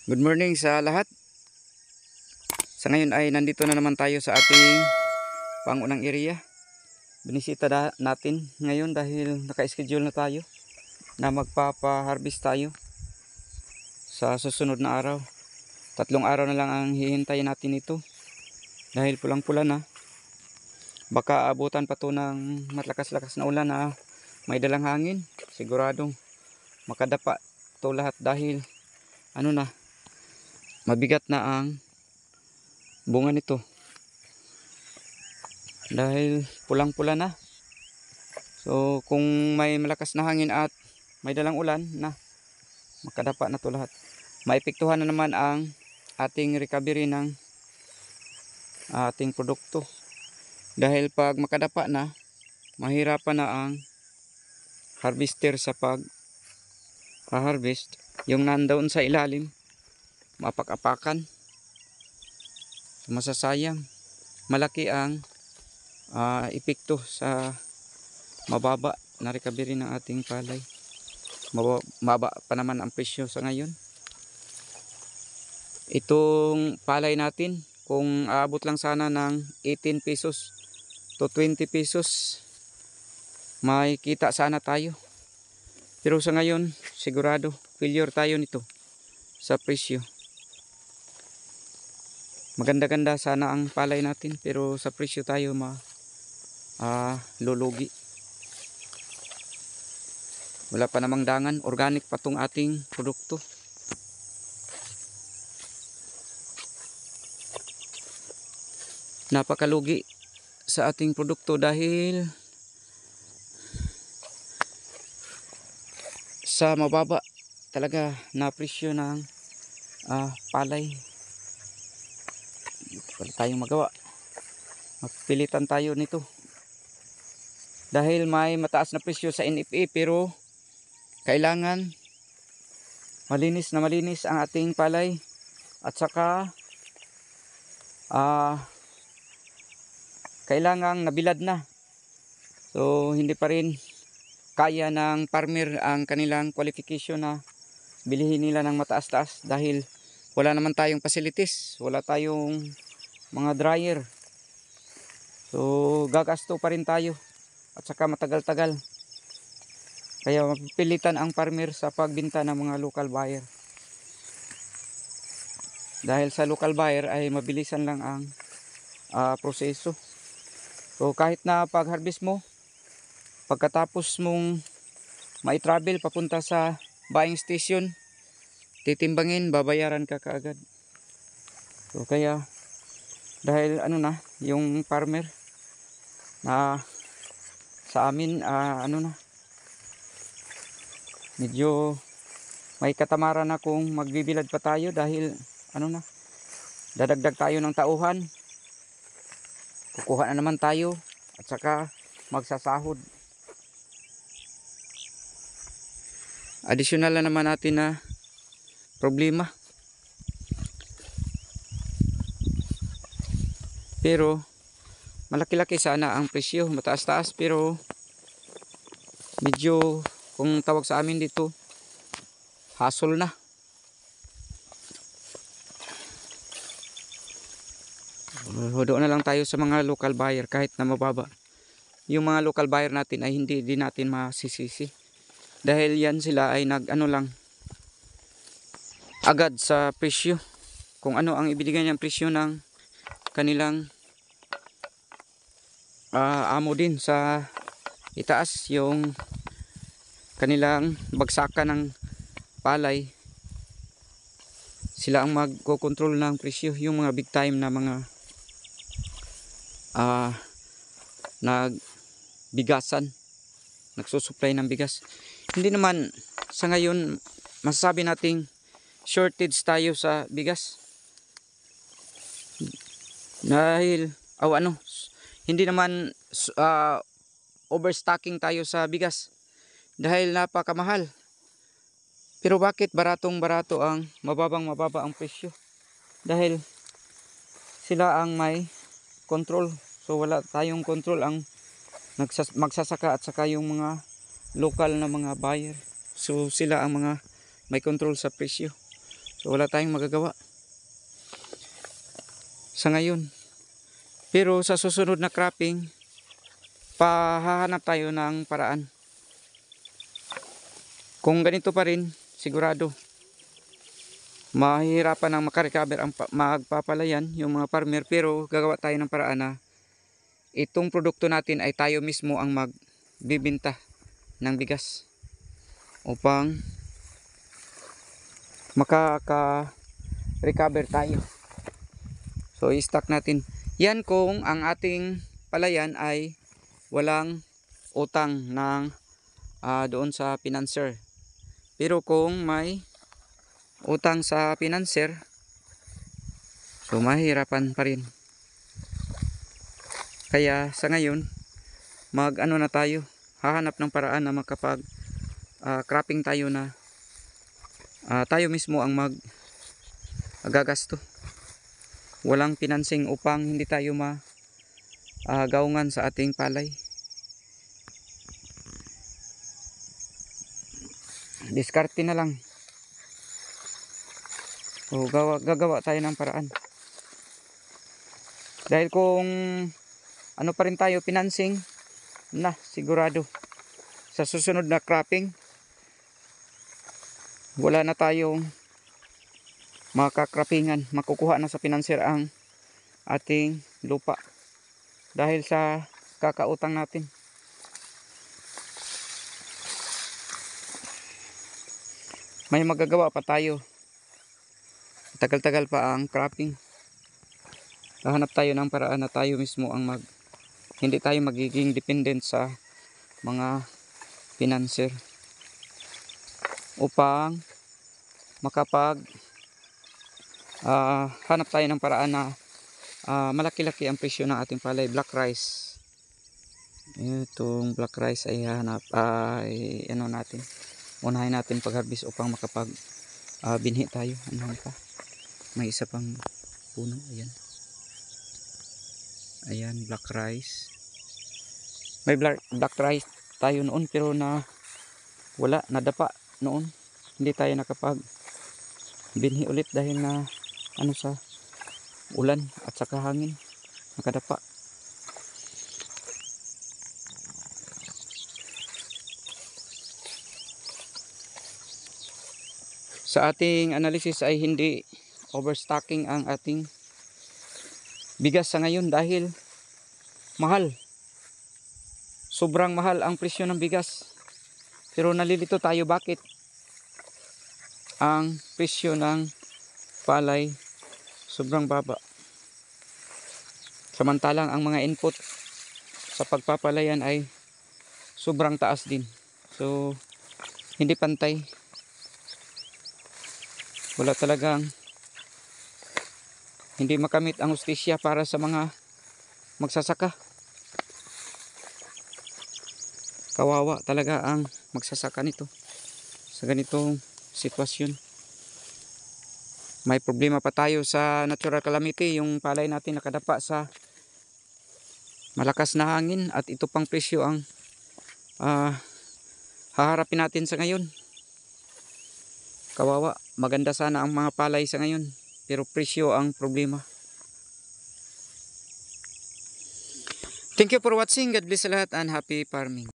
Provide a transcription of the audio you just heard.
Good morning sa lahat. Sa ngayon ay nandito na naman tayo sa ating pangunang area. Binisita natin ngayon dahil naka-schedule na tayo na magpapa-harvest tayo sa susunod na araw. 3 araw na lang ang hihintayin natin ito dahil pulang-pula na. Baka abutan pa to ng malakas-lakas na ulan na may dalang hangin. Siguradong makadapa to lahat dahil mabigat na ang bunga nito dahil pulang-pula na. So kung may malakas na hangin at may dalang ulan na, makadapa na to lahat. Maepektuhan na naman ang ating recovery ng ating produkto dahil pag makadapa na, mahirapan na ang harvester sa pag-harvest. Yung nandoon sa ilalim mapak-apakan, masasayang. Malaki ang epekto sa mababa na recovery ng ating palay. Mababa pa naman ang presyo sa ngayon. Itong palay natin, kung aabot lang sana ng 18 pesos to 20 pesos, may kita sana tayo. Pero sa ngayon, sigurado failure tayo nito sa presyo. Maganda-ganda sana ang palay natin pero sa presyo tayo lulugi. Wala pa namang dangan, organic pa tong ating produkto. Napakalugi sa ating produkto dahil sa mababa talaga na presyo ng palay. Wala tayong magawa, mapilitan tayo nito dahil may mataas na presyo sa NFA pero kailangan malinis na malinis ang ating palay at saka kailangang nabilad na. So hindi pa rin kaya ng farmer ang kanilang qualification na bilihin nila ng mataas-taas dahil wala naman tayong facilities, wala tayong mga dryer. So gagasto pa rin tayo at saka matagal-tagal. Kaya mapipilitan ang farmer sa pagbenta ng mga local buyer. Dahil sa local buyer ay mabilisan lang ang proseso. So kahit na pag-harvest mo, pagkatapos mong mai-travel papunta sa buying station, titimbangin, babayaran ka kaagad. So kaya dahil yung farmer na sa amin medyo may katamaran na kung magbibilad pa tayo dahil dadagdag tayo ng tauhan, kukuha na naman tayo at saka magsasahod. Additional na naman natin na problema. Pero malaki-laki sana ang presyo, mataas-taas pero medyo kung tawag sa amin dito, hassle na. Doon na lang tayo sa mga local buyer kahit na mababa. Yung mga local buyer natin ay hindi din natin masisisi. Dahil yan sila ay lang agad sa presyo. Kung ano ang ibigay niyang presyo ng kanilang amo din sa itaas yung kanilang bagsakan ng palay, sila ang magkokontrol ng presyo. Yung mga big time na mga nagbigasan, nagsusupply ng bigas. Hindi naman sa ngayon masasabi nating shortage tayo sa bigas dahil hindi naman overstocking tayo sa bigas dahil napakamahal. Pero bakit baratong-barato ang mababa ang presyo? Dahil sila ang may control. So wala tayong control, ang magsasaka at saka yung mga local na mga buyer. So sila ang mga may control sa presyo. So So wala tayong magagawa sa ngayon. Pero sa susunod na cropping, pahahanap tayo ng paraan. Kung ganito pa rin, sigurado mahihirapan ang makarecover ang magpapalayan yung mga farmer, pero gagawa tayo ng paraan na itong produkto natin ay tayo mismo ang magbibenta ng bigas upang makaka-recover tayo. So i-stock natin. Yan kung ang ating palayan ay walang utang ng doon sa financer. Pero kung may utang sa financer, so mahirapan pa rin. Kaya sa ngayon, mag-ano na tayo, hahanap ng paraan na makapag cropping tayo na tayo mismo ang gagasto. Walang financing upang hindi tayo gaungan sa ating palay. Diskarte na lang. O gagawa tayo ng paraan. Dahil kung ano pa rin tayo financing na, sigurado sa susunod na cropping wala na tayong makakrapingan, makukuha na sa financer ang ating lupa dahil sa kakautang natin. May magagawa pa tayo. Tagal-tagal pa ang cropping. Hahanap tayo ng paraan na tayo mismo ang hindi tayo magiging dependent sa mga financer upang makapag hanap tayo ng paraan na malaki-laki ang presyo ng ating palay. Black rice, itong black rice ay hanap ano natin, unahin natin pag-harvest upang makapag binhi tayo. Ano pa, may isa pang puno, ayan black rice. May black rice tayo noon pero wala, nadapa noon, hindi tayo nakapag binhi ulit dahil na sa ulan at saka hangin, nakadapa. Sa ating analysis ay hindi overstocking ang ating bigas sa ngayon dahil mahal, sobrang mahal ang presyo ng bigas. Pero nalilito tayo bakit ang presyo ng palay sobrang baba, samantalang ang mga input sa pagpapalayan ay sobrang taas din. So hindi pantay, wala talagang, hindi makamit ang hustisya para sa mga magsasaka. Kawawa talaga ang magsasaka nito sa ganitong sitwasyon. May problema pa tayo sa natural calamity, yung palay natin nakadapa sa malakas na hangin, at ito pang presyo ang haharapin natin sa ngayon. Kawawa, maganda sana ang mga palay sa ngayon pero presyo ang problema. Thank you for watching. God bless sa lahat and happy farming.